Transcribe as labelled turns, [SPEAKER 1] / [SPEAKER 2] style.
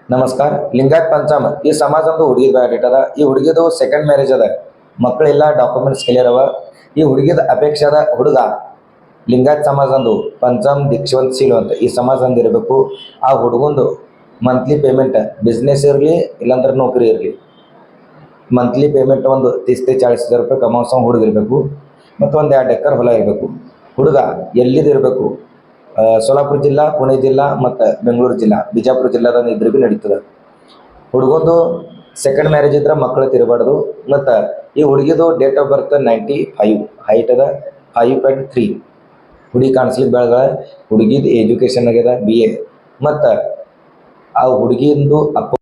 [SPEAKER 1] ನಮಸ್ಕಾರ. ಲಿಂಗಾಯತ್ ಪಂಚಮ್ ಈ ಸಮಾಜದ ಹುಡುಗಿದ ಬಯೋಡೇಟ್ ಅದ. ಈ ಹುಡುಗಿದು ಸೆಕೆಂಡ್ ಮ್ಯಾರೇಜ್ ಅದ. ಮಕ್ಕಳಿಲ್ಲ, ಡಾಕ್ಯುಮೆಂಟ್ಸ್ ಕ್ಲಿಯರ್ ಅವ. ಈ ಹುಡುಗಿದ ಅಪೇಕ್ಷೆ ಅದ ಹುಡುಗ ಲಿಂಗಾಯತ್ ಸಮಾಜಂದು ಪಂಚಮ್ ದೀಕ್ಷವಂತ್ ಶೀಲು ಅಂತ ಈ ಸಮಾಜಂದು ಇರಬೇಕು. ಆ ಹುಡುಗಂದು ಮಂತ್ಲಿ ಪೇಮೆಂಟ್ ಬಿಸ್ನೆಸ್ ಇರಲಿ ಇಲ್ಲಾಂದ್ರೆ ನೌಕರಿ ಇರಲಿ, ಮಂತ್ಲಿ ಪೇಮೆಂಟ್ ಒಂದು 30,000-40,000 ರೂಪಾಯಿ ಕಮಾಸೋ ಹುಡುಗಿರ್ಬೇಕು. ಮತ್ತು ಒಂದು 2 ಎಕರೆ ಹೊಲ ಇರಬೇಕು. ಹುಡುಗ ಎಲ್ಲಿದಿರಬೇಕು? ಸೋಲಾಪುರ ಜಿಲ್ಲಾ, ಪುಣೆ ಜಿಲ್ಲಾ ಮತ್ತು ಬೆಂಗಳೂರು ಜಿಲ್ಲಾ, ಬಿಜಾಪುರ ಜಿಲ್ಲಾದ ಇಬ್ಬರಿಗೂ ನಡೀತದೆ. ಹುಡುಗಂದು ಸೆಕೆಂಡ್ ಮ್ಯಾರೇಜ್ ಇದ್ರೆ ಮಕ್ಕಳು ತಿರಬಾರ್ದು. ಮತ್ತು ಈ ಹುಡುಗಿದು ಡೇಟ್ ಆಫ್ ಬರ್ತ್ 95, ಹೈಟ್ ಅದ 5.3. ಹುಡುಗಿ ಕಾಣಿಸ್ಲಿಕ್ಕೆ ಬೆಳಗ. ಹುಡುಗಿದು ಎಜುಕೇಷನ್ ಆಗ್ಯದ BA. ಮತ್ತು ಆ ಹುಡುಗಿಂದು ಅಪ್ಪ